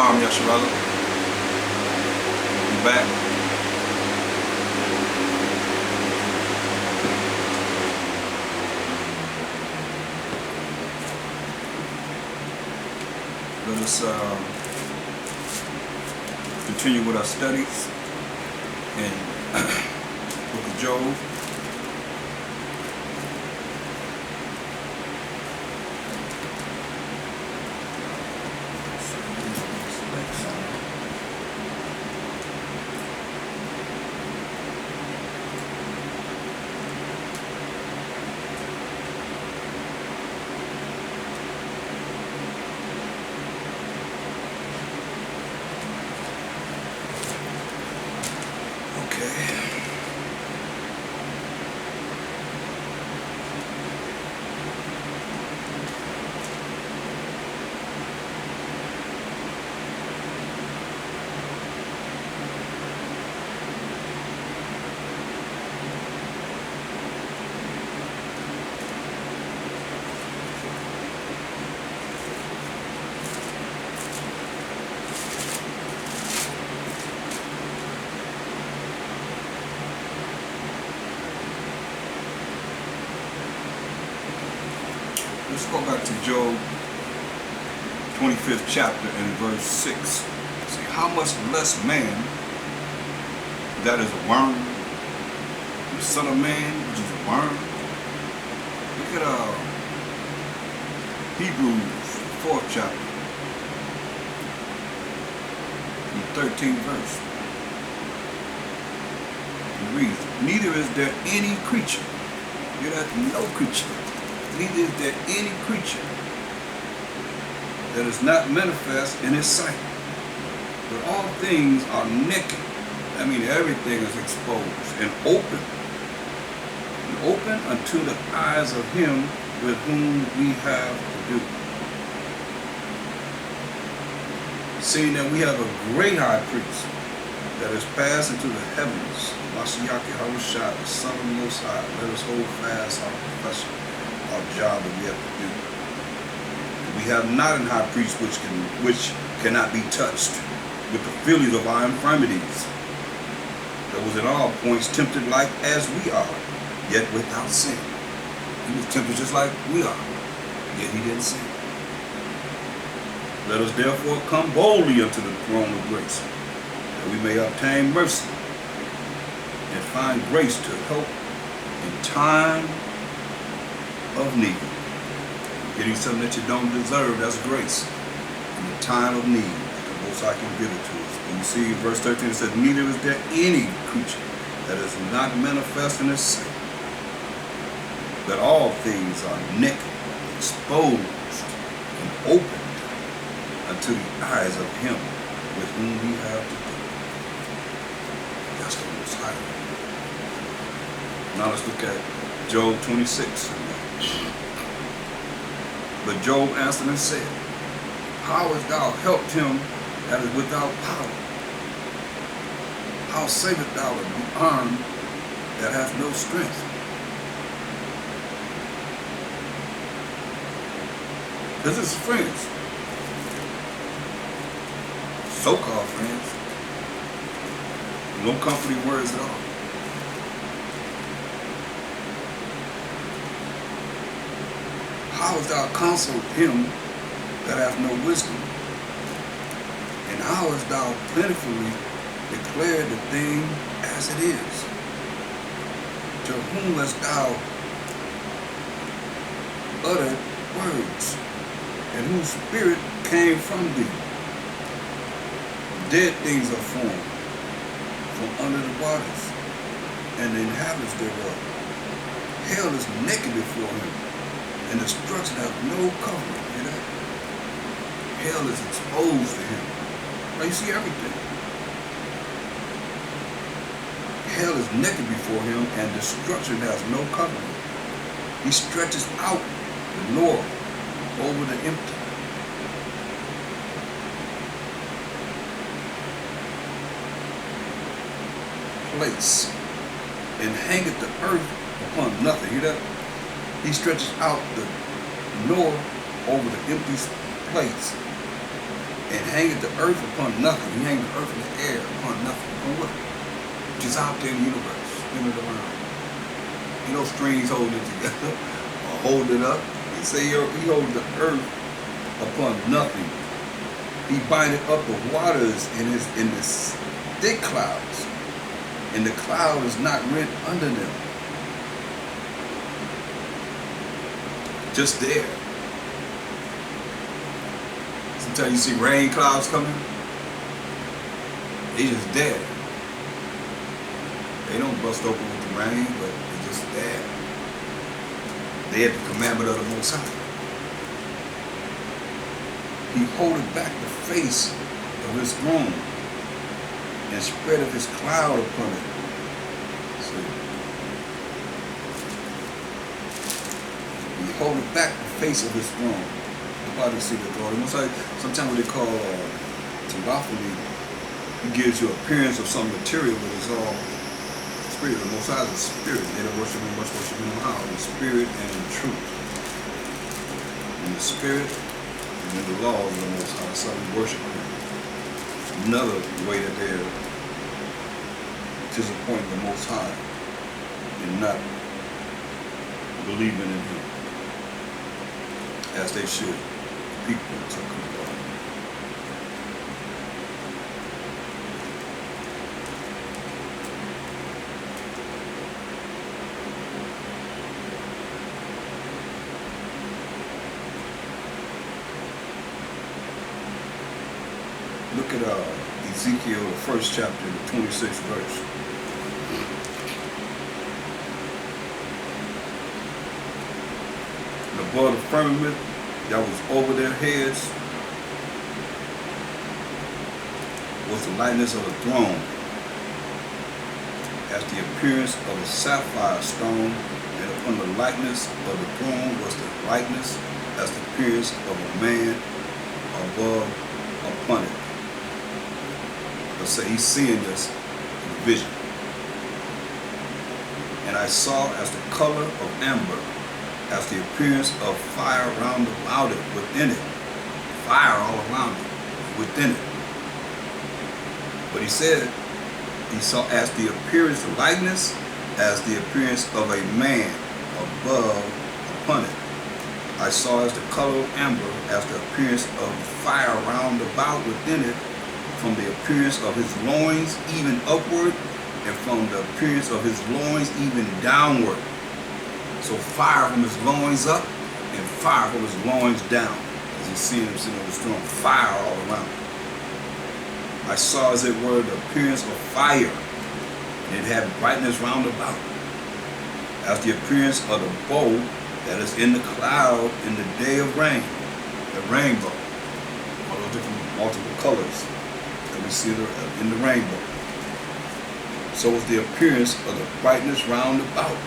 Shalom Yasharala. I'm back. Let us continue with our studies in Book of Job. Let's go back to Job 25th chapter and verse 6. See, how much less man that is a worm, the son of man, which is a worm. Look at Hebrews 4th chapter, the 13th verse. It reads, neither is there any creature, hear that, no creature, neither is there any creature that is not manifest in his sight. But all things are naked. I mean, everything is exposed and open unto the eyes of him with whom we have to do. Seeing that we have a great high priest that has passed into the heavens, Mashiach Yahushua, the Son of the Most High, let us hold fast our profession, our job that we have to do. We have not an high priest which cannot be touched with the feelings of our infirmities, that was in all points tempted like as we are, yet without sin. He was tempted just like we are, yet he didn't sin. Let us therefore come boldly unto the throne of grace, that we may obtain mercy and find grace to help in time of need. Getting something that you don't deserve, that's grace. In the time of need, the Most High can give it to us. And you see, verse 13, it says, neither is there any creature that is not manifest in his sight, that all things are naked, exposed, and opened unto the eyes of him with whom we have to do. That's the Most High. Now let's look at Job 26. But Job answered and said, how hast thou helped him that is without power? How savest thou the arm that hath no strength? This is friends, so-called friends, no comforting words at all. How hast thou counseled him that hath no wisdom? And how hast thou plentifully declared the thing as it is? To whom hast thou uttered words, and whose spirit came from thee? Dead things are formed from under the waters, and the inhabitants thereof. Hell is naked before him, and destruction hath no covering. You know? Hell is exposed to him. Now you see everything. Hell is naked before him, and destruction has no covering. He stretches out the north over the empty. Place, and hangeth the earth upon nothing. Hear that? He stretches out the north over the empty place, and hangeth the earth upon nothing. He hangeth the earth in the air upon nothing. On what? Just out there in the universe, spinning it around. You know, strings holding it together or hold it up. He say he holds the earth upon nothing. He bindeth up the waters in the thick clouds, and the cloud is not rent under them. Just there. Sometimes you see rain clouds coming. They just there. They don't bust open with the rain, but they're just there. They have the commandment of the Most High. He holdeth back the face of his throne and spreadeth his cloud upon it. See? He holdeth back the face of his throne. Nobody see the throne. Most like sometimes what they call theophany, he gives you appearance of some material, but it's all spirit. The Most High is a spirit. They don't worship him, much worship him how? In spirit and in truth. In the spirit and in the laws of the Most High. So we worship him. Another way that they're disappointing the Most High and not believing in him as they should. People talking about him. Look at Ezekiel, the first chapter, the 26th verse. And above the firmament that was over their heads was the likeness of a throne, as the appearance of a sapphire stone, and upon the likeness of the throne was the likeness as the appearance of a man above upon it. Let's say he's seeing this in a vision. And I saw as the color of amber, as the appearance of fire round about it, within it. Fire all around it, within it. But he said, he saw as the appearance of likeness, as the appearance of a man above upon it. I saw as the color of amber, as the appearance of fire round about within it, from the appearance of his loins even upward, and from the appearance of his loins even downward. So fire from his loins up, and fire from his loins down. As he's seeing him sitting on his throne, fire all around. I saw as it were the appearance of fire, and it had brightness round about, as the appearance of the bow that is in the cloud in the day of rain, the rainbow, all those different multiple colors that we see in the rainbow. So was the appearance of the brightness round about.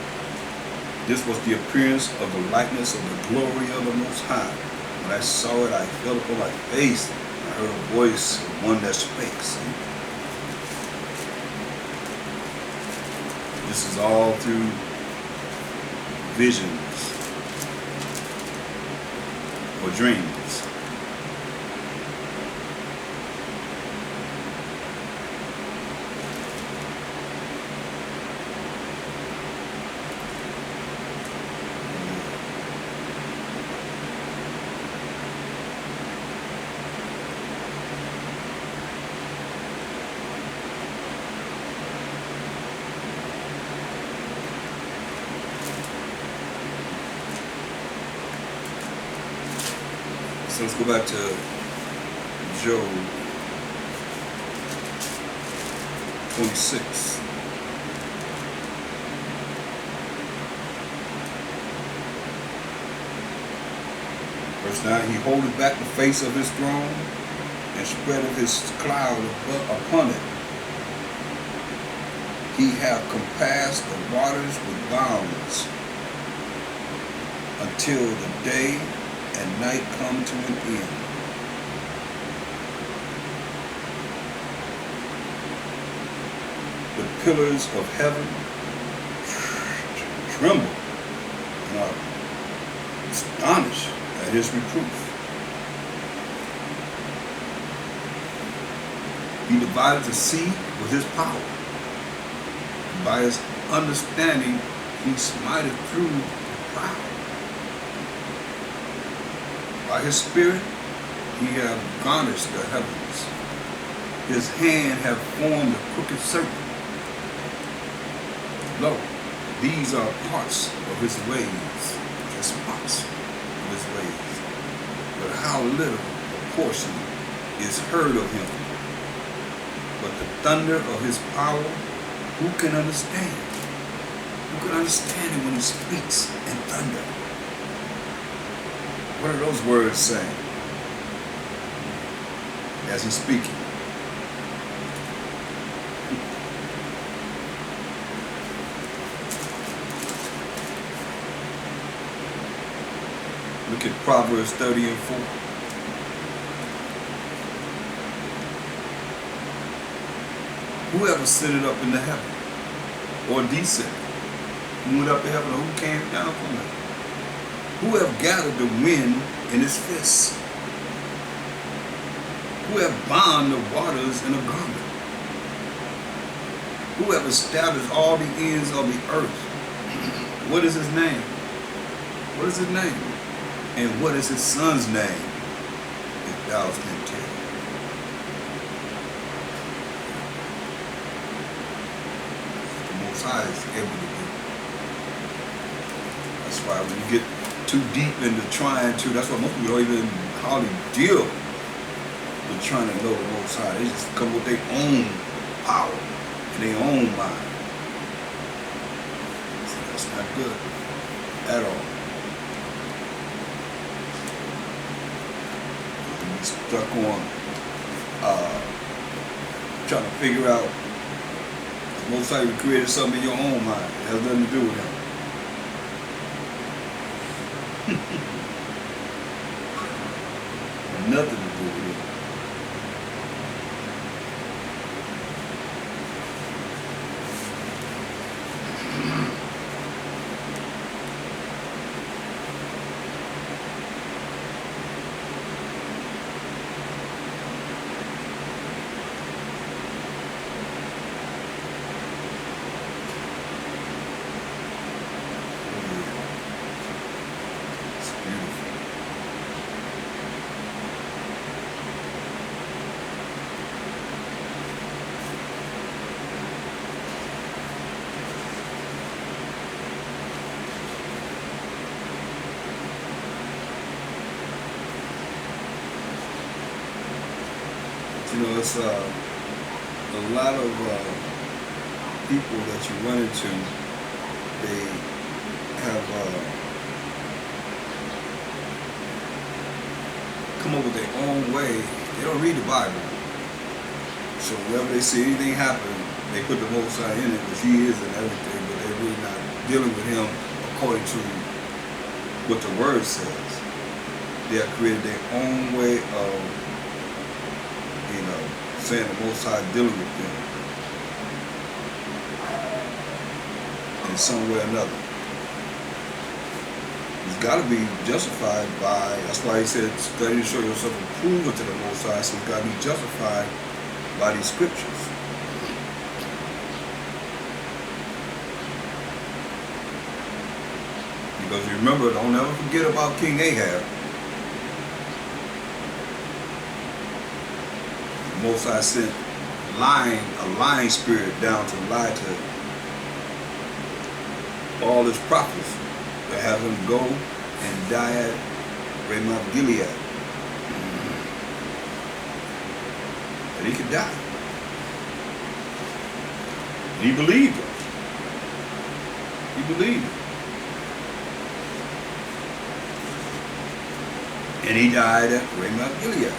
This was the appearance of the likeness of the glory of the Most High. When I saw it, I fell upon my face. I heard a voice of one that spake. See? This is all through visions or dreams. So let's go back to Job 26. Verse 9, he holdeth back the face of his throne, and spreadeth his cloud upon it. He hath compassed the waters with bounds, until the day and night come to an end. The pillars of heaven tremble and are astonished at his reproof. He divided the sea with his power. And by his understanding, he smited through the proud. By his spirit, he hath garnished the heavens. His hand hath formed a crooked serpent. Lo, these are parts of his ways. Just parts of his ways. But how little a portion is heard of him. But the thunder of his power, who can understand? Who can understand him when he speaks in thunder? What are those words saying as he's speaking? Look at Proverbs 30 and 4. Whoever sitteth up in the heaven, or descended, who went up to heaven, or who came down from heaven? Who have gathered the wind in his fists? Who have bound the waters in a garment? Who have established all the ends of the earth? What is his name? What is his name? And what is his son's name? If thou canst tell. The Most High is able to do. That's why when you get too deep into trying to, that's why most people don't even hardly deal with trying to know the Most High. They just come with their own power and their own mind. So that's not good at all. You're stuck on trying to figure out the Most High created something in your own mind. It has nothing to do with him. Nothing to do with it. It's beautiful. You know, it's a lot of people that you run into, they have come up with their own way. They don't read the Bible. So whenever they see anything happen, they put the Most High in it, which he is and everything, but they're really not dealing with him according to what the word says. They have created their own way of saying the Most High dealing with them in some way or another. It's got to be justified by, that's why he said, study to show yourself approved unto the Most High, so it's got to be justified by these scriptures. Because you remember, don't ever forget about King Ahab. Most High sent a lying spirit down to lie to all his prophets to have him go and die at Ramoth Gilead. And he could die. And he believed it. He believed it. And he died at Ramoth Gilead.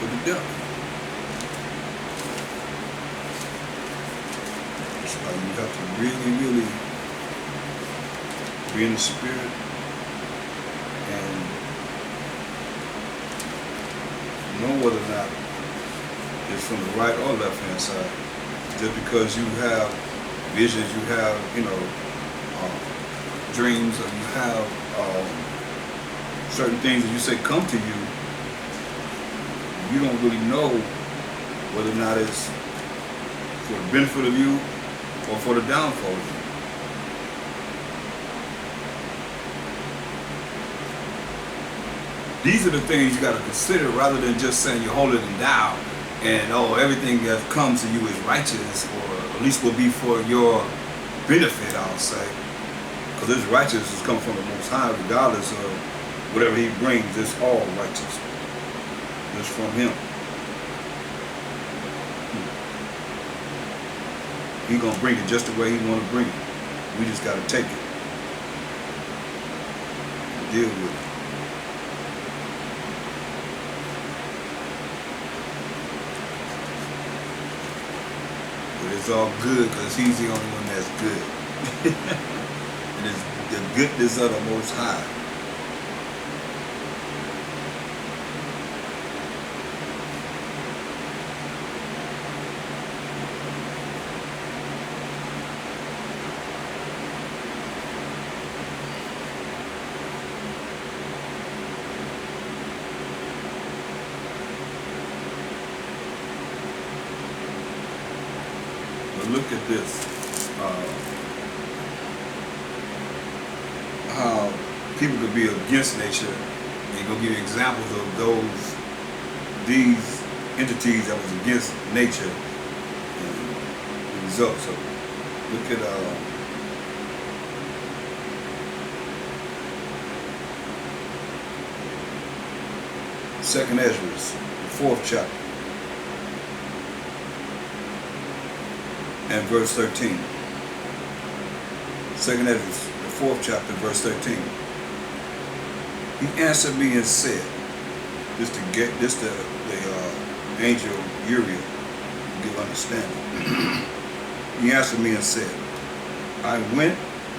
Put to death. You have to really be in the spirit and know whether or not it's from the right or left hand side. Just because you have visions, you have, dreams, or you have certain things that you say come to you, you don't really know whether or not it's for the benefit of you or for the downfall of you. These are the things you got to consider rather than just saying you're holding it down and everything that comes to you is righteous, or at least will be for your benefit, I'll say. Because this righteousness comes from the Most High, regardless of whatever He brings. It's all righteous. It's from Him. He's gonna bring it just the way He want to bring it. We just got to take it, and deal with it. It's all good because He's the only one that's good. And it's the goodness of the Most High. Look at this, how people could be against nature, and go give you examples of these entities that was against nature and the results of it. Look at Second Ezra, the 4th chapter. And verse 13. Second Ezra, the 4th chapter, verse 13. He answered me and said, the angel Uriel to give understanding. He answered me and said, I went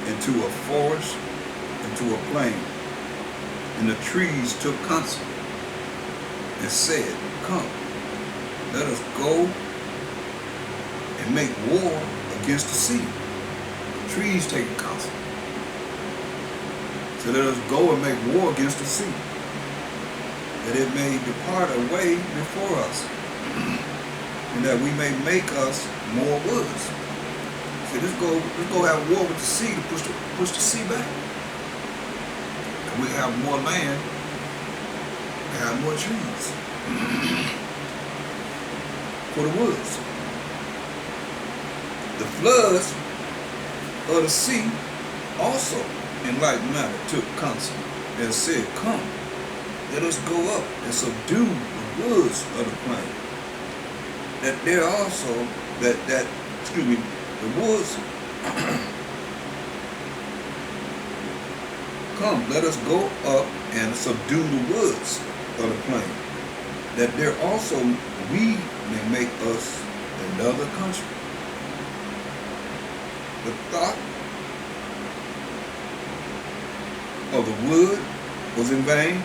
into a forest, into a plain, and the trees took counsel and said, come, let us go and make war against the sea. The trees taking counsel. So let us go and make war against the sea, that it may depart away before us, and that we may make us more woods. So let's go have war with the sea to push the sea back. And we have more land, we have more trees for the woods. The floods of the sea also in like manner took counsel and said, come, let us go up and subdue the woods of the plain. That there also, the woods, come, let us go up and subdue the woods of the plain. That there also we may make us another country. The thought of the wood was in vain,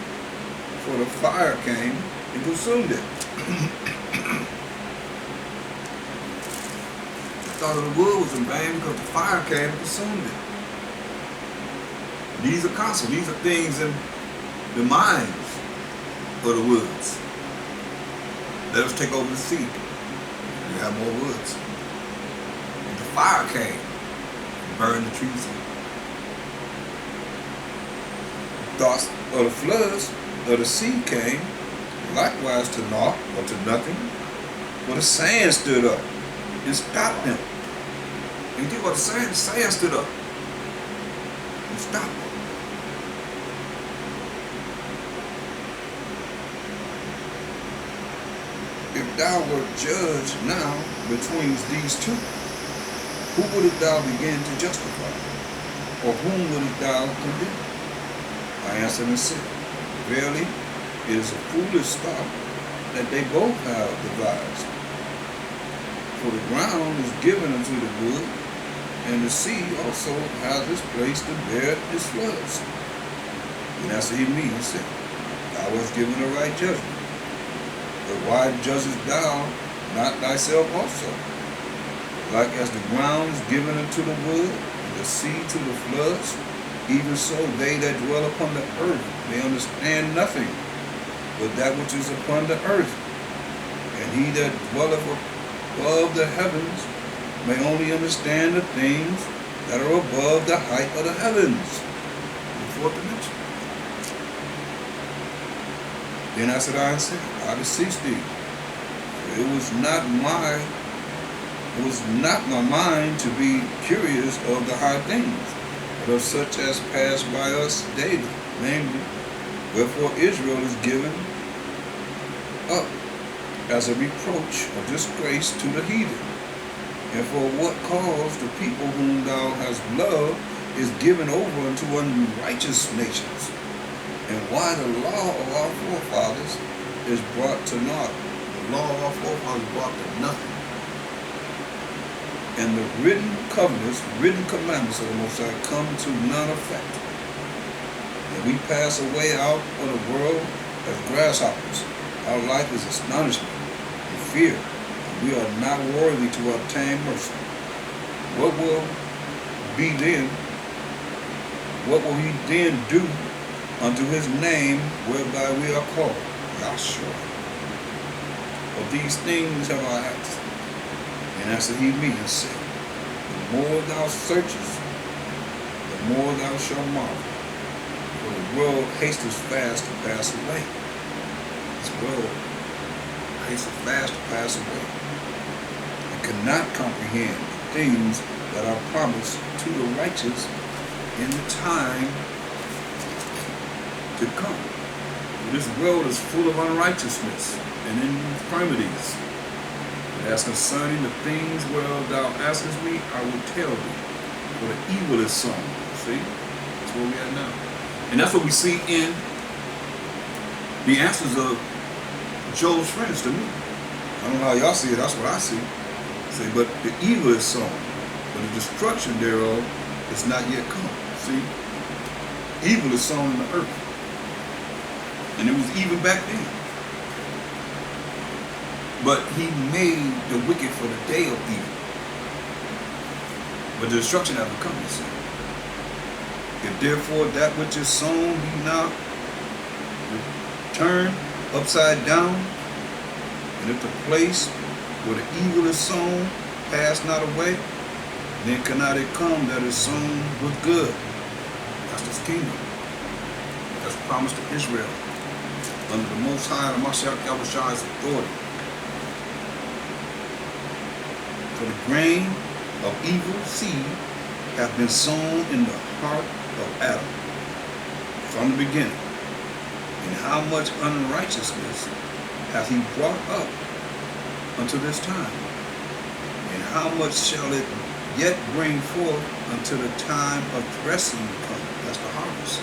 for the fire came and consumed it. The thought of the wood was in vain because the fire came and consumed it. These are counsel, these are things in the minds of the woods. Let us take over the sea. We have more woods. And the fire came. Burn the trees up. Thoughts of the floods of the sea came likewise to naught or to nothing, for the sand stood up and stopped them. And you think about the sand stood up and stopped them. If thou wert judged now between these two, who wouldst thou begin to justify? Or whom wouldst thou condemn? I answered and said, verily, it is a foolish thought that they both have devised. For the ground is given unto the wood, and the sea also has its place to bear its floods. And answered he me and said, thou hast given a right judgment. But why judgest thou not thyself also? Like as the ground is given unto the wood, and the sea to the floods, even so they that dwell upon the earth may understand nothing but that which is upon the earth. And And he that dwelleth above the heavens may only understand the things that are above the height of the heavens. The fourth dimension. Then answered I and said, I beseech thee, it was not my mind to be curious of the high things, but of such as pass by us daily, namely, wherefore Israel is given up as a reproach or disgrace to the heathen, and for what cause the people whom thou hast loved is given over unto unrighteous nations, and why the law of our forefathers is brought to naught. The law of our forefathers brought to nothing. And the written covenants, written commandments of the Most High come to none effect. And we pass away out of the world as grasshoppers. Our life is astonishment and fear, and we are not worthy to obtain mercy. What will be then? What will he then do unto his name whereby we are called? Yahshua. Of these things have I asked. And answered he me and said, the more thou searchest, the more thou shalt marvel. For the world hasteth fast to pass away. This world hasteth fast to pass away, and cannot comprehend the things that are promised to the righteous in the time to come. This world is full of unrighteousness and infirmities. As concerning the things whereof thou askest me, I will tell thee. For the evil is sown. See? That's where we are now. And that's what we see in the answers of Job's friends to me. I don't know how y'all see it, that's what I see. See, but the evil is sown, but the destruction thereof is not yet come. See? Evil is sown in the earth. And it was even back then. But he made the wicked for the day of evil. But the destruction hath come, he said. If therefore that which is sown be not turned upside down, and if the place where the evil is sown pass not away, then cannot it come that is sown with good. That's this kingdom. That's promised to Israel under the Most High and Mashiach Yahweh's authority. For the grain of evil seed hath been sown in the heart of Adam from the beginning. And how much unrighteousness hath he brought up unto this time? And how much shall it yet bring forth until the time of threshing come? That's the harvest.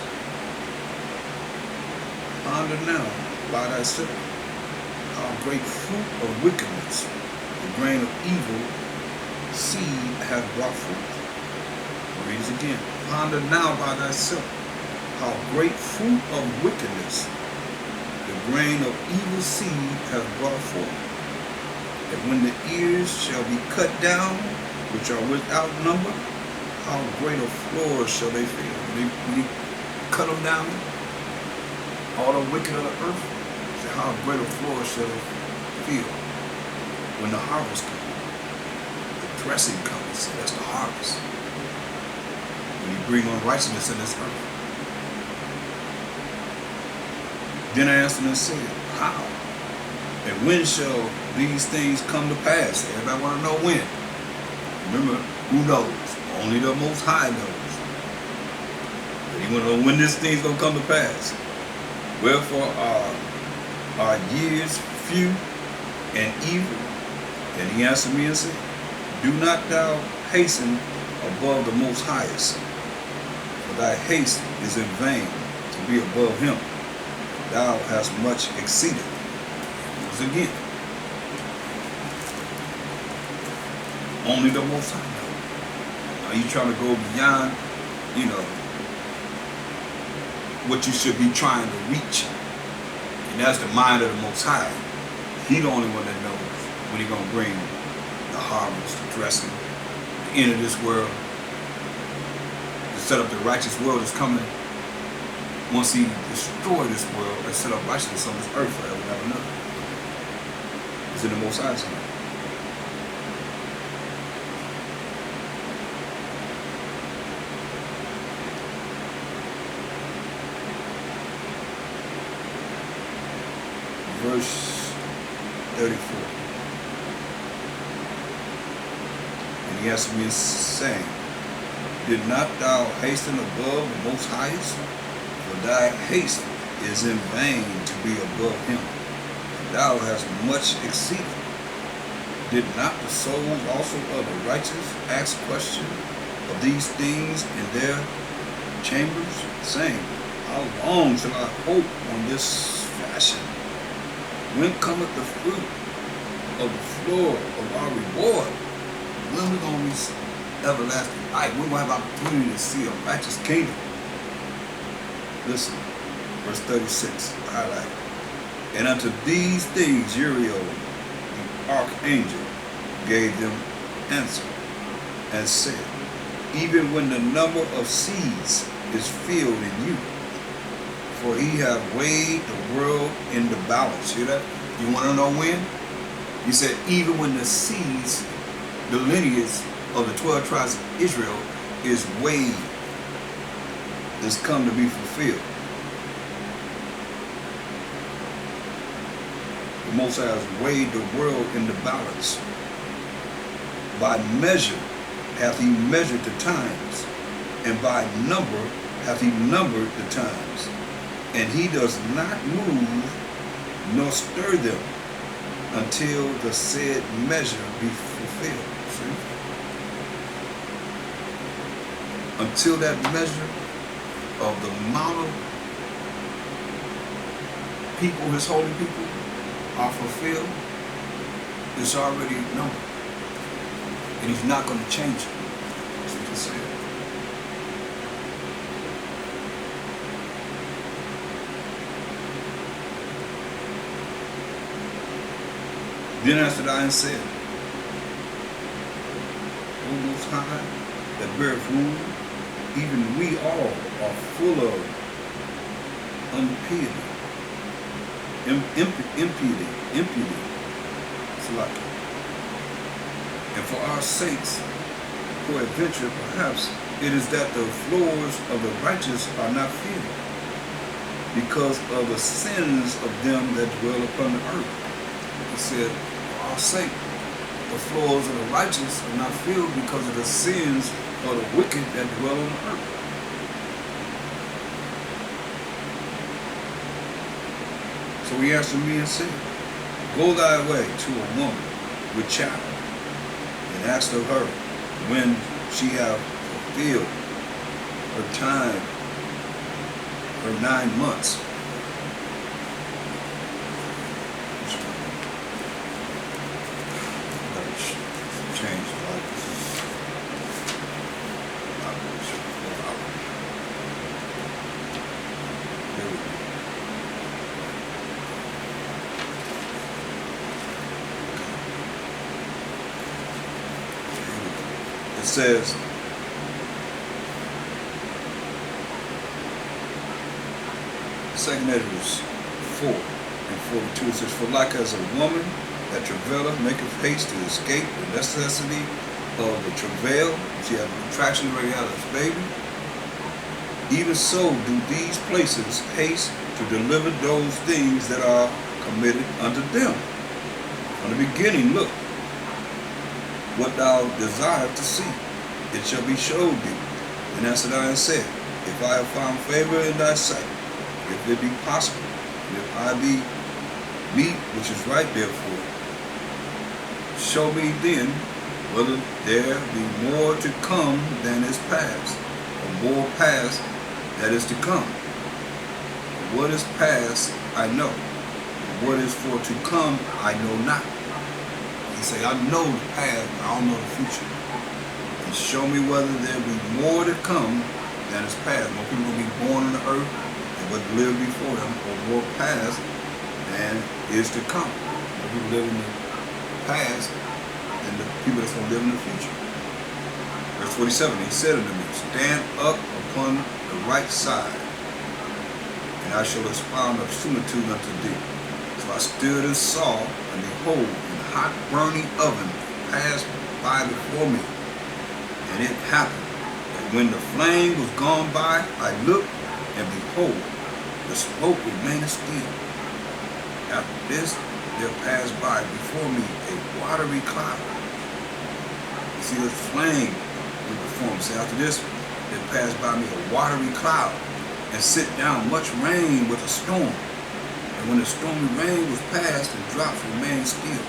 Ponder now by thyself how great fruit of wickedness the grain of evil seed hath brought forth. Read it again. Ponder now by thyself how great fruit of wickedness the grain of evil seed hath brought forth. That when the ears shall be cut down, which are without number, how great a floor shall they feel? When you cut them down, all the wicked of the earth, how great a floor shall they feel when the harvest comes. Threshing comes, so that's the harvest. When you bring unrighteousness in this earth. Then I answered and said, how? And when shall these things come to pass? Everybody want to know when. Remember, who knows? Only the Most High knows. But you want to know when this thing's going to come to pass. Wherefore are years few and evil? And he answered me and said, do not thou hasten above the Most Highest, for thy haste is in vain to be above him. Thou hast much exceeded. Once again, only the Most High knows. Are you trying to go beyond, what you should be trying to reach? And that's the mind of the Most High. He's the only one that knows when he's going to bring the harvest, the dressing, the end of this world, to set up the righteous world is coming. Once he destroys this world and set up righteousness on this earth forever and ever. is in the Most High's hand. Verse 34. And he answered me saying, did not thou hasten above the Most Highest? For thy haste is in vain to be above him. And thou hast much exceeded. Did not the souls also of the righteous ask question of these things in their chambers, saying, how long shall I hope on this fashion? When cometh the fruit of the floor of our reward? When we going to be everlasting life? When we have opportunity to see a righteous kingdom? Listen, verse 36, highlight. And unto these things Uriel, the archangel, gave them answer, and said, even when the number of seas is filled in you, for he hath weighed the world in the balance. Hear that? You want to know when? He said, even when the seas, the lineage of the 12 tribes of Israel is weighed, is come to be fulfilled. The Most High has weighed the world in the balance. By measure hath he measured the times, and by number hath he numbered the times. And he does not move nor stir them until the said measure be fulfilled. See? Until that measure of the amount of people, his holy people, are fulfilled, it's already numbered. And he's not going to change it. That's what he said. Then answered I and said, O Most High, that beareth rule, even we all are full of impiety, slaughter. And for our sakes, peradventure, perhaps, it is that the floors of the righteous are not filled, because of the sins of them that dwell upon the earth. He said, for our sake, the floors of the righteous are not filled because of the sins of the wicked that dwell on the earth. So he answered me and said, go thy way to a woman with child, and ask of her when she have fulfilled her time, her 9 months. Change the light. It says, Second Ezra 4 and 42, it says, for like as a woman that travaileth maketh haste to escape the necessity of the travail, she has a contraction already out of his baby, even so do these places haste to deliver those things that are committed unto them. From the beginning, look, what thou desirest to see, it shall be showed thee. And answered I and said, if I have found favor in thy sight, if it be possible, and if I be meet which is right therefore, show me then whether there be more to come than is past, or more past that is to come. For what is past I know, and what is for to come I know not. He say, I know the past, but I don't know the future. And show me whether there be more to come than is past. More people will be born on the earth and what live before them, or more past than is to come. More people live in the past than the people that's going to live in the future. Verse 47, he said unto me, stand up upon the right side, and I shall expound of similitude unto thee. So I stood and saw, and behold, in hot burning oven passed by before me. And it happened that when the flame was gone by, I looked, and behold, the smoke remained still. After this, there passed by before me a watery cloud. You see this flame in the form. See, after this, there passed by me a watery cloud, and sit down much rain with a storm. And when the stormy rain was past, the drops remained still.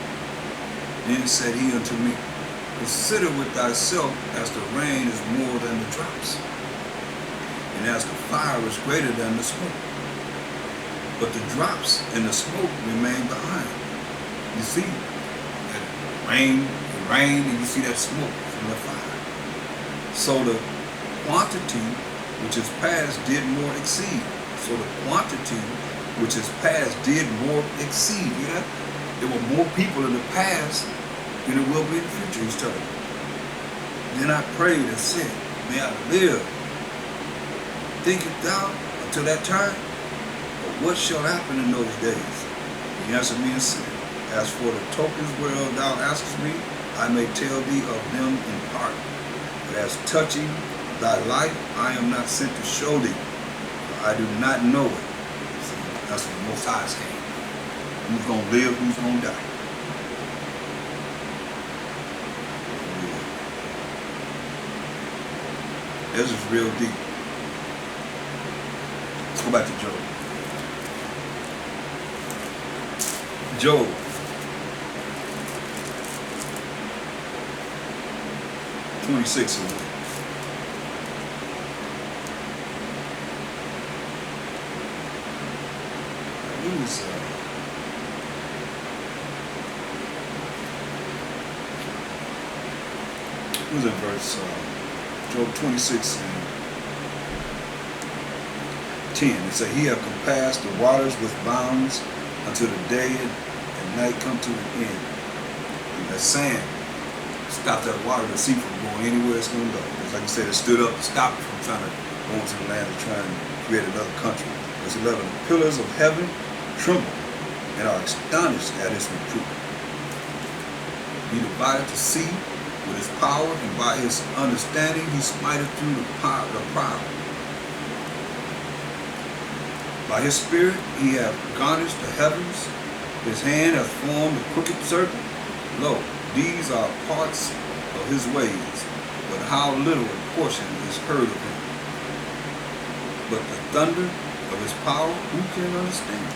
Then said he unto me, consider with thyself, as the rain is more than the drops, and as the fire is greater than the smoke. But the drops and the smoke remain behind. You see that rain, and you see that smoke from the fire. So the quantity which is past did more exceed. So the quantity which is past did more exceed. You know? There were more people in the past than there will be in the future, he's telling me. Then I prayed and said, may I live, thinkest thou, until that time? But what shall happen in those days? He answered me and said, as for the tokens whereof thou askest me, I may tell thee of them in part. But as touching thy life, I am not sent to show thee, for I do not know it. See, that's what the Most High is saying. Who's going to live, who's going to die. This is real deep. Let's go back to Job. Job. (26). It was in verse Job 26 and 10. It said, he hath compassed the waters with bounds until the day and night come to an end. And that sand stopped that water to see from going anywhere it's going to go. It's like I said, it stood up to stop it from trying to go into the land and trying to create another country. Verse 11, the pillars of heaven tremble and are astonished at his reproof. He divided the sea with his power, and by his understanding he smiteth through the proud. By his spirit he hath garnished the heavens, his hand hath formed the crooked serpent. Lo, these are parts of his ways, but how little a portion is heard of him. But the thunder of his power, who can understand?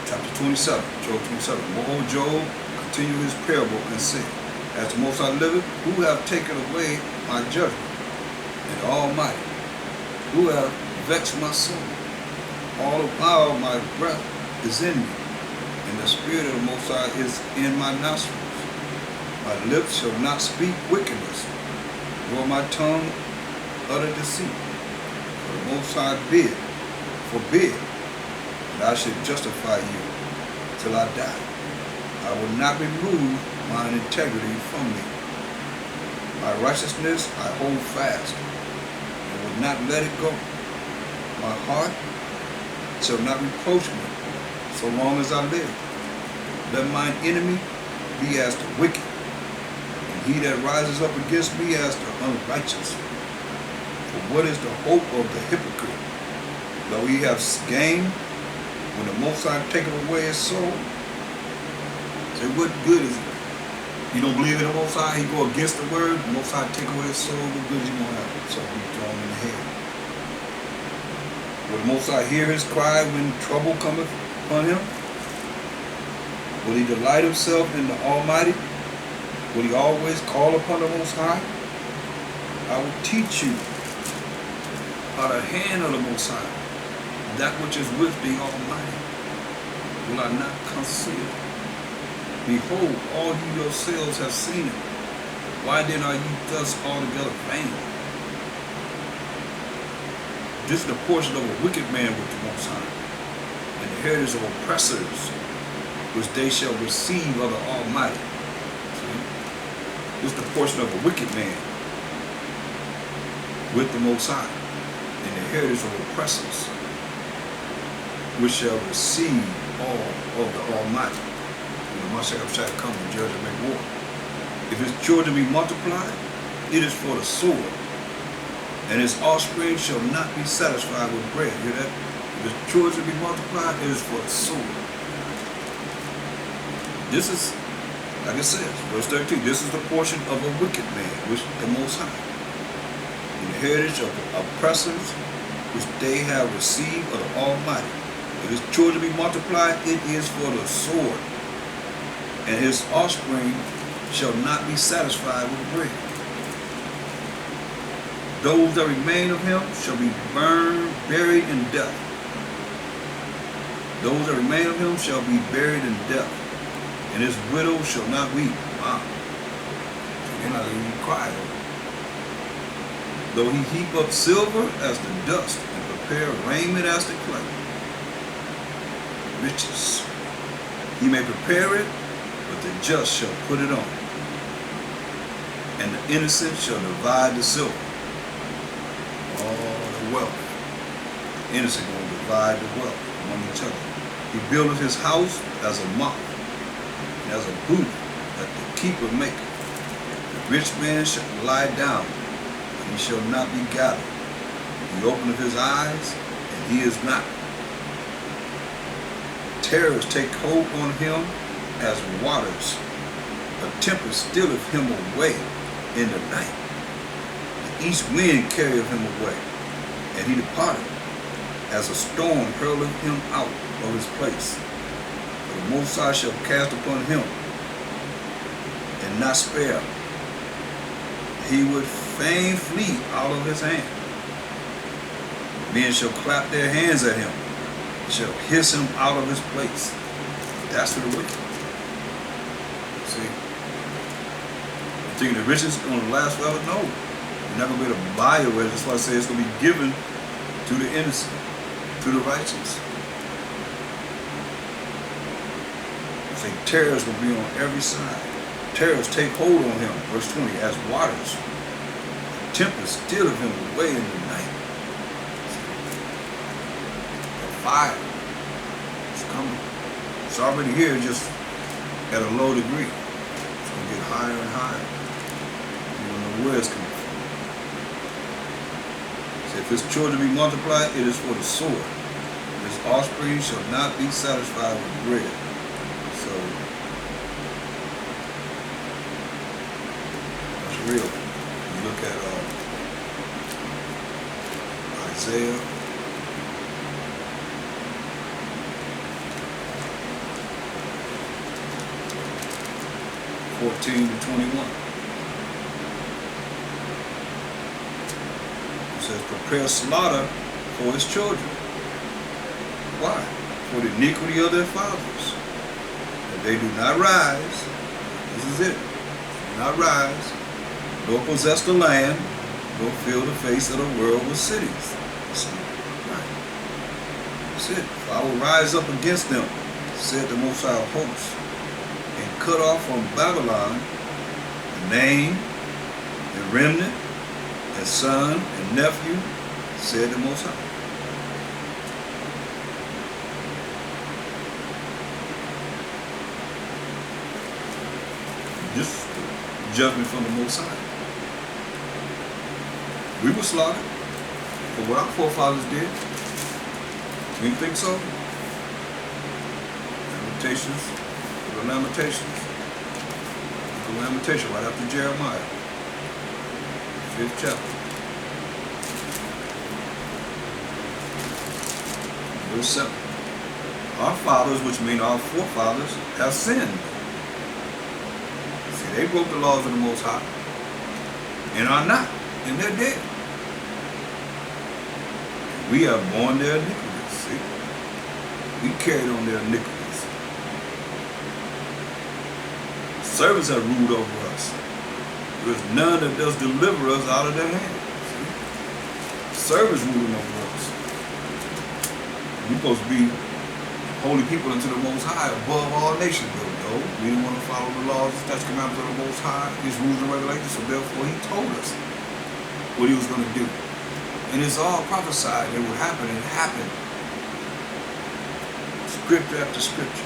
Chapter 27, Job 27. Moreover, Job continued his parable and said, as the Most High liveth, who have taken away my judgment? And the Almighty, who have vexed my soul? All the while my breath is in me, and the Spirit of the Most High is in my nostrils. My lips shall not speak wickedness, nor my tongue utter deceit. For the Most High forbid, that I should justify you till I die. I will not remove mine integrity from me. My righteousness I hold fast, and will not let it go. My heart shall not reproach me so long as I live. Let mine enemy be as the wicked, and he that rises up against me as the unrighteous. For what is the hope of the hypocrite? Though he have gained, when the Most High taketh away his soul, say, what good is it? You don't believe in the Most High, he go against the word, the Most High take away his soul, what good is he going to have? So he's thrown in the head. Will the Most High hear his cry when trouble cometh upon him? Will he delight himself in the Almighty? Will he always call upon the Most High? I will teach you by the hand of the Most High that which is with the Almighty. Will I not conceal? Behold, all you yourselves have seen it. Why then are you thus altogether vain? This is the portion of a wicked man with the Most High, and the heritage of oppressors, which they shall receive of the Almighty. See? This is the portion of a wicked man with the Most High, and the heritage of oppressors, which shall receive all of the Almighty. Mashiach shall come to judge and make war. If his children be multiplied, it is for the sword, and his offspring shall not be satisfied with bread. Hear that? If his children be multiplied, it is for the sword. This is, like it says, verse 13, this is the portion of a wicked man, which the Most High, the heritage of the oppressors, which they have received of the Almighty. If his children be multiplied, it is for the sword, and his offspring shall not be satisfied with bread. Those that remain of him shall be buried in death. Those that remain of him shall be buried in death, and his widow shall not weep. Wow. They're not even cry. Though he heap up silver as the dust, and prepare raiment as the clay. Riches. He may prepare it, but the just shall put it on, and the innocent shall divide the silver. All the wealth. The innocent will divide the wealth among each other. He buildeth his house as a mock, and as a booth that the keeper maketh. The rich man shall lie down, and he shall not be gathered. He openeth his eyes, and he is not. Terrors take hold on him as waters. A tempest stealeth him away in the night. The east wind carrieth him away, and he departed. As a storm hurleth him out of his place. For the Most High shall cast upon him, and not spare. He would fain flee out of his hand. Men shall clap their hands at him, shall hiss him out of his place. That's for the wicked. See? You think the riches is going to last forever? No. You're not going to be able to buy it. That's why I say it's going to be given to the innocent, to the righteous. See, terrors will be on every side. Terrors take hold on him, verse 20, as waters. The tempest stealeth him away in the night. Fire is coming. It's already here, just at a low degree. It's going to get higher and higher. You don't know where it's coming from. So if his children be multiplied, it is for the sword. His offspring shall not be satisfied with bread. So that's real. You look at Isaiah 14 to 21. It says, prepare slaughter for his children. Why? For the iniquity of their fathers. That they do not rise. This is it. Do not rise, nor possess the land, nor fill the face of the world with cities. See? Right. That's it. For I will rise up against them, said the Most High of hosts, and cut off from Babylon the name, the remnant, and son, and nephew, said the Most High. This is the judgment from the Most High. We were slaughtered for what our forefathers did. You think so? Lamentations. The Lamentations. The Lamentation right after Jeremiah. 5th chapter. Verse 7. Our fathers, which mean our forefathers, have sinned. See, they broke the laws of the Most High. And are not. And they're dead. We have borne their iniquities. See? We carried on their iniquities. Servants have ruled over us. There's none that does deliver us out of their hands. See? Servants ruling over us. We're supposed to be holy people unto the Most High, above all nations. But no, we didn't want to follow the laws, statutes, commandments of the Most High, His rules and regulations. So therefore, He told us what He was going to do. And it's all prophesied. It would happen, and it happened. scripture after scripture.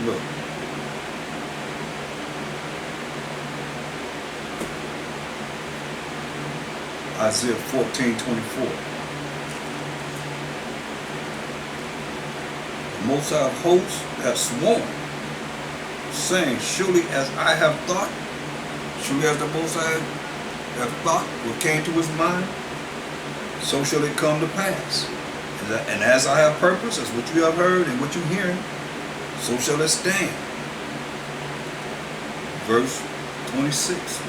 Look. Isaiah 14:24. The Most High of hosts have sworn, saying, surely as I have thought, surely as the Most High have thought, what came to his mind, so shall it come to pass. And as I have purposed, as what you have heard and what you're hearing, so shall it stand. Verse 26.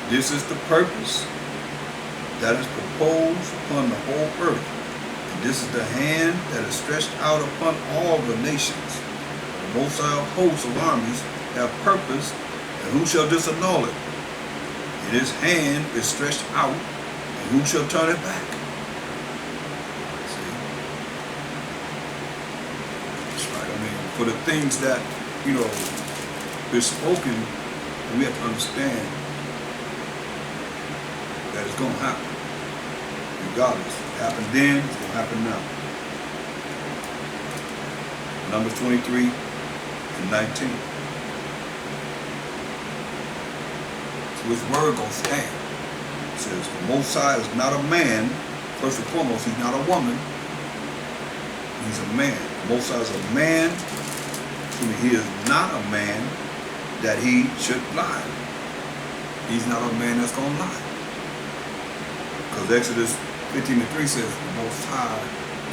This is the purpose that is proposed upon the whole earth. And this is the hand that is stretched out upon all the nations. The Most High of hosts of armies have purpose, and who shall disannul it? And his hand is stretched out, and who shall turn it back? See? That's right. I mean, for the things that, is spoken, we have to understand that it's going to happen. Regardless. It happened then, it's going to happen now. Numbers 23 and 19. So his word going to stand. It says, the Most High is not a man. First and foremost, he's not a woman. He's a man. The Most High is a man. He is not a man that he should lie. He's not a man that's going to lie. Because Exodus 15:3 says the Most High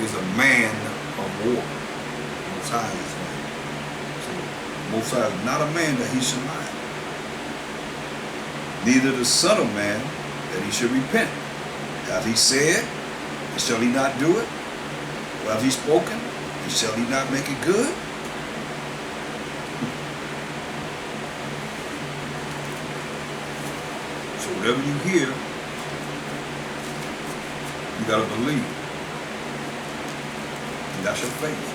is a man of war. The Most High is man. So the Most High is not a man that he should lie. Neither the Son of Man that he should repent. Have he said, and shall he not do it? Or have he spoken, and shall he not make it good? So whatever you hear, you gotta believe. And that's your faith.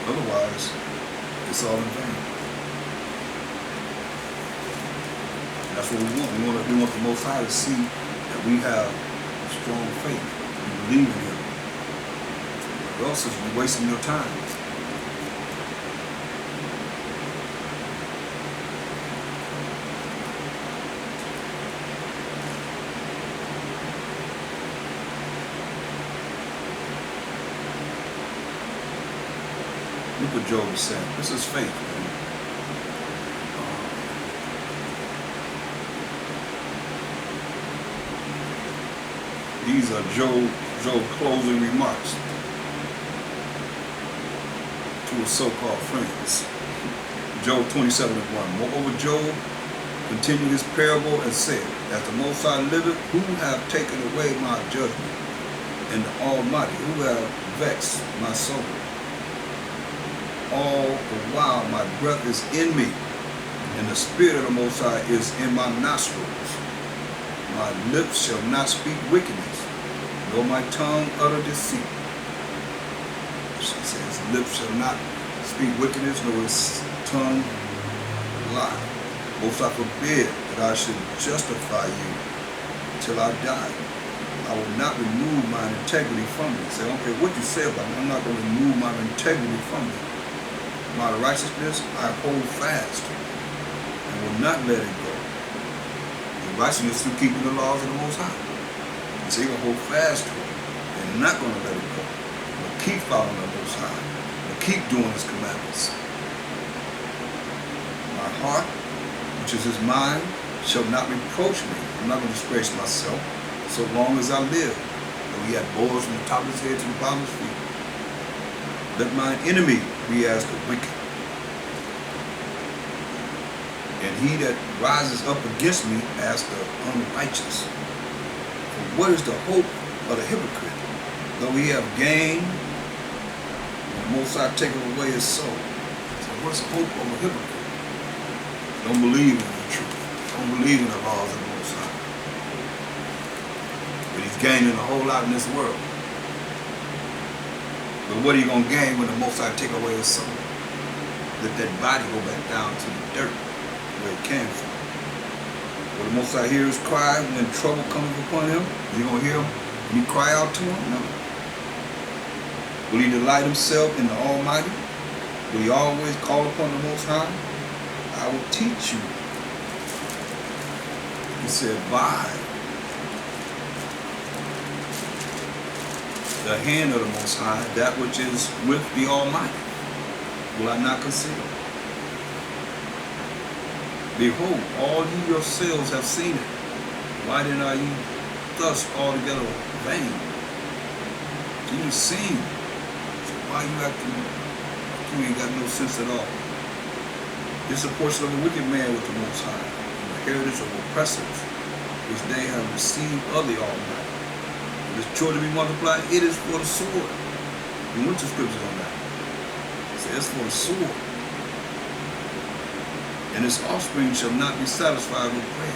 Otherwise, it's all in vain. And that's what we want. We want the Most High to see that we have strong faith. We believe in him. Or else you're wasting your time. Look what Job is saying. This is faith. These are Job's closing remarks to his so-called friends. Job 27:1. Moreover, Job continued his parable and said, as the Most High liveth, who have taken away my judgment, and the Almighty, who have vexed my soul. All the while my breath is in me, and the Spirit of the Most High is in my nostrils. My lips shall not speak wickedness, nor my tongue utter deceit. She says, lips shall not speak wickedness, nor his tongue lie. Most I forbid that I should justify you till I die. I will not remove my integrity from you. Say, okay, what you say about me, I'm not going to remove my integrity from you. My righteousness I hold fast and will not let it go. The righteousness through keeping the laws of the Most High. And so you're going to hold fast to it and not going to let it go. I'm going to keep following the Most High. I'm going to keep doing his commandments. My heart, which is his mind, shall not reproach me. I'm not going to disgrace myself so long as I live. Though he had boils from the top of his head to the bottom of his feet. Let mine enemy be as the wicked, and he that rises up against me as the unrighteous. For what is the hope of the hypocrite? Though he have gained, the Most High taketh away his soul. So what's the hope of a hypocrite? Don't believe in the truth. Don't believe in the laws of the Most High. But he's gaining a whole lot in this world. But what are you going to gain when the Most High take away his soul? let that body go back down to the dirt where it came from. Will the Most High hear his cry when trouble comes upon him? Is he going to hear him and he cry out to him? No. Will he delight himself in the Almighty? Will he always call upon the Most High? I will teach you. He said, by the hand of the Most High, that which is with the Almighty, will I not consider? Behold, all ye yourselves have seen it. Why then are ye thus altogether vain? You seen. So why you acting like you ain't got no sense at all? This is a portion of the wicked man with the Most High, the heritage of oppressors, which they have received of the Almighty. If it's children to be multiplied, it is for the sword. We went to scriptures on that. It says it's for the sword. And his offspring shall not be satisfied with bread.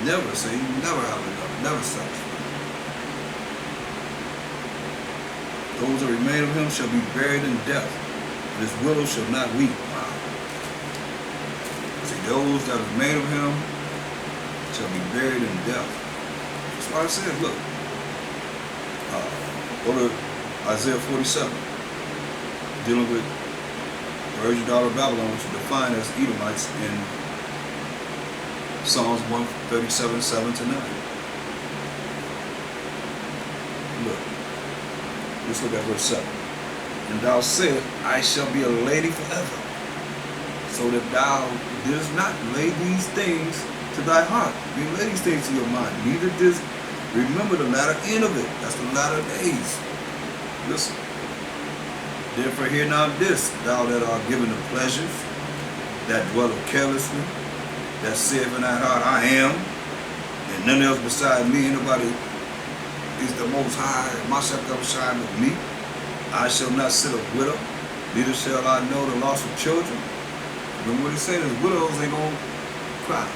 Never, say, never have enough, never satisfied. Those that remain of him shall be buried in death, and his widow shall not weep. Wow. See, those that remain of him shall be buried in death. That's why I said, look, go to Isaiah 47, dealing with virgin daughter of Babylon, which is defined as Edomites in Psalms 137, 7-9. Look, let's look at verse 7. And thou said, I shall be a lady forever, so that thou didst not lay these things to thy heart. You didn't lay these things to your mind. Neither didst remember the latter end of it. That's the latter days. Listen. Therefore hear now this, thou that art given to pleasures, that dwelleth carelessly, that saith in thy heart, I am, and none else beside me, anybody is the Most High, myself that will shine with me. I shall not sit a widow, neither shall I know the loss of children. Remember what he said, is widows ain't going to cry.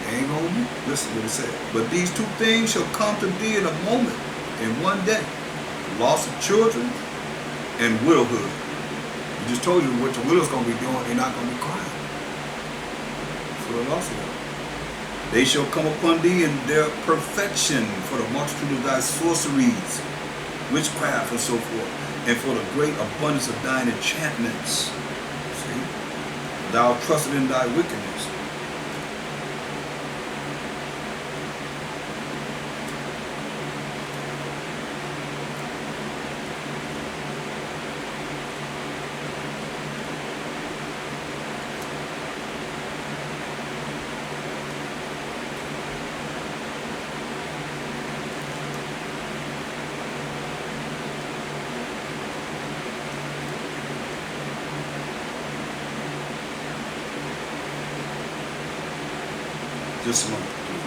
They ain't going to weep. Listen what he said. But these two things shall come to thee in a moment, in one day. Loss of children and widowhood. He just told you what the widow's going to be doing. They're not going to be crying for the loss of them. They shall come upon thee in their perfection for the multitude of thy sorceries, witchcraft, and so forth, and for the great abundance of thine enchantments. See? Thou trusted in thy wickedness. Just a moment, please.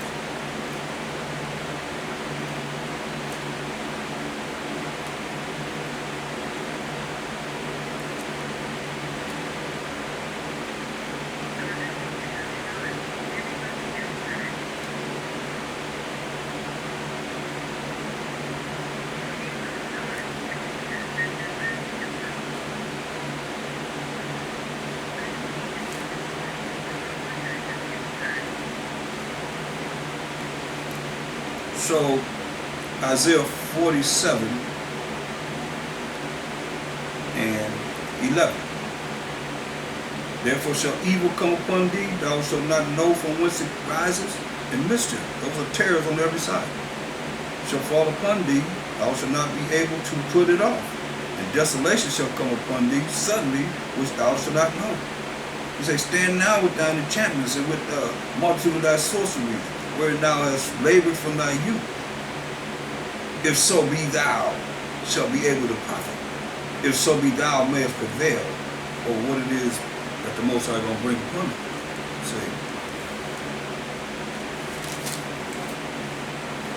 So, Isaiah 47 and 11. Therefore shall evil come upon thee, thou shalt not know from whence it rises, and mischief, those are terrors on every side, shall fall upon thee, thou shalt not be able to put it off. And desolation shall come upon thee suddenly, which thou shalt not know. He says, stand now with thine enchantments and with the multitude of thy sorceries, where thou hast labored from thy youth. If so be thou shalt be able to profit. If so be thou mayest prevail over what it is that the Most High going to bring upon it. See?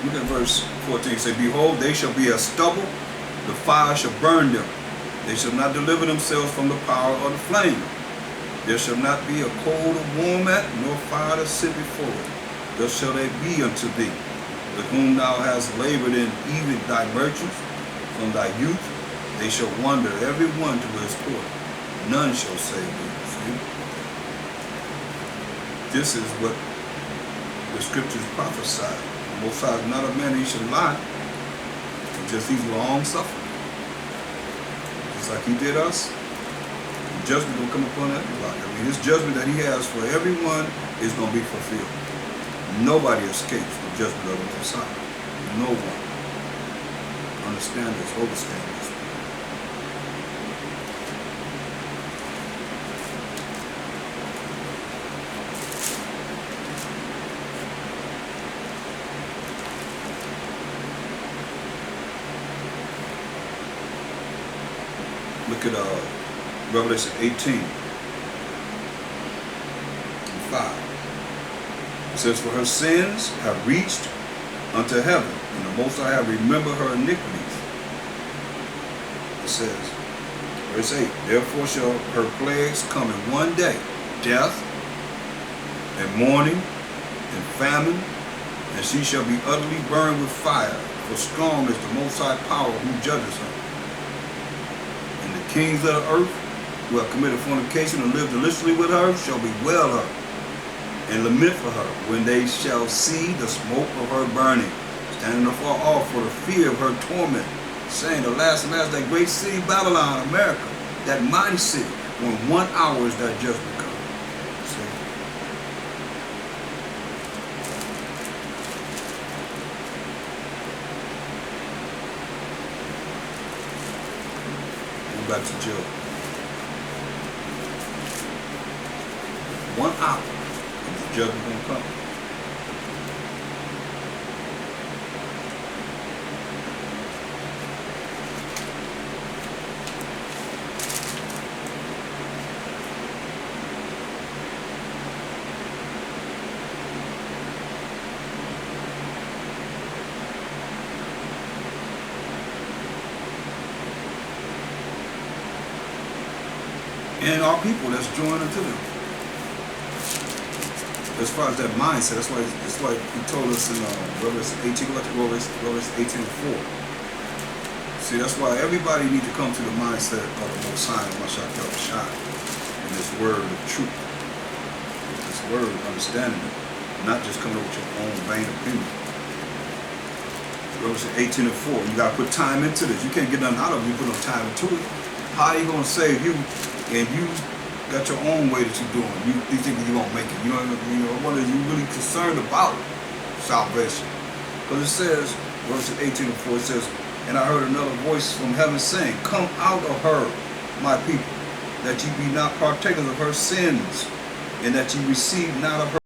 Look at verse 14. It says, behold, they shall be as stubble, the fire shall burn them. They shall not deliver themselves from the power of the flame. There shall not be a coal to warm at, nor fire to sit before it. Thus shall they be unto thee, with whom thou hast labored in even thy virtues from thy youth. They shall wander every one to his court. none shall save thee. See? This is what the scriptures prophesy. The Most High is not a man that he should lie, but just he's long suffering. Just like he did us, the judgment will come upon everybody. I mean, this judgment that he has for everyone is going to be fulfilled. Nobody escapes the judgment of the Most High. No one. Understand this, overstand this. Look at Revelation 18 and 5. It says, for her sins have reached unto heaven, and the Most High have remembered her iniquities. It says, verse 8, therefore shall her plagues come in one day, death, and mourning, and famine, and she shall be utterly burned with fire, for strong is the Most High power who judges her. And the kings of the earth, who have committed fornication and lived deliciously with her, shall bewail her, and lament for her, when they shall see the smoke of her burning, standing afar off for the fear of her torment, saying, alas, alas, that great city Babylon, America, that mighty city, when 1 hour is that judgment come. See? Go back to Job. 1 hour. Judgment gonna come. And our people that's joined unto them. As far as that mindset, that's why he told us in Revelation 18, Revelation 18 and 4. See, that's why everybody needs to come to the mindset of the Most High, Mashiach Yahushua, in this word of truth, with this word of understanding it, not just coming up with your own vain opinion. Revelation 18 and 4, you got to put time into this. You can't get nothing out of it, you put no time into it. How are you going to save you and you got your own way that you're doing? You think you're going to make it. You know what are you really concerned about? Salvation. Because it says, verse 18 and 4, it says, and I heard another voice from heaven saying, come out of her, my people, that ye be not partakers of her sins, and that ye receive not of her